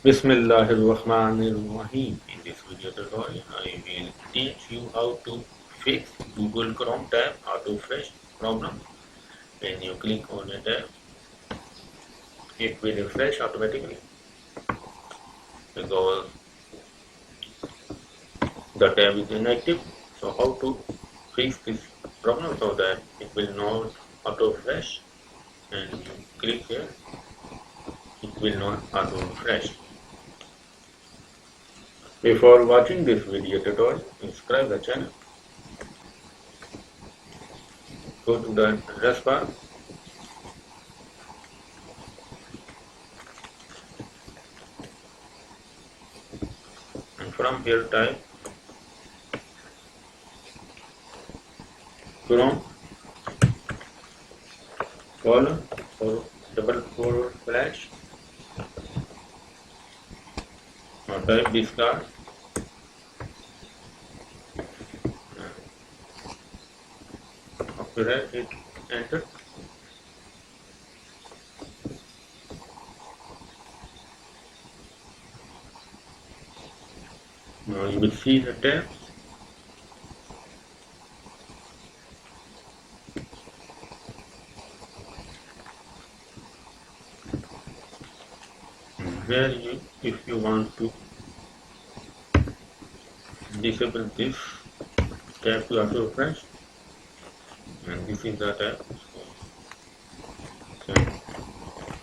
Bismillahirrahmanirrahim. In this video tutorial, I will teach you how to fix Google Chrome tab auto refresh problem. When you click on a tab, it will refresh automatically because the tab is inactive. So how to fix this problem so that it will not auto refresh, and you click here, it will not auto refresh. Before watching this video tutorial, subscribe the channel. Go to the address bar and from here type Chrome colon or double forward slash or type discard. After that, hit enter. Now you will see the tab. Where you, if you want to disable this tab to auto refresh, and this is the tab. So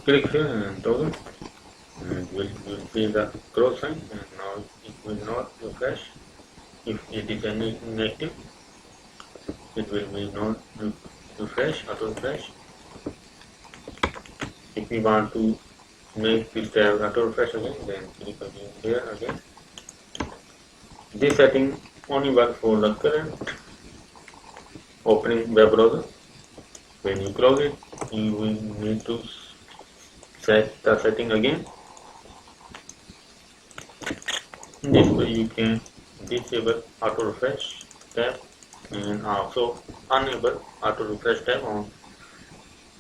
click here and toggle, and you will see the cross sign, and now it will not refresh. If it is inactive, it will be not refresh, auto refresh. If we want to make this tab auto refresh again, then click again here again. This setting only works for the current opening web browser. When you close it, you will need to set the setting again. This way you can disable auto refresh tab and also enable auto refresh tab on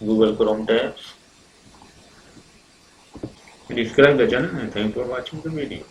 Google Chrome tabs. Subscribe the channel and thanks for watching the video.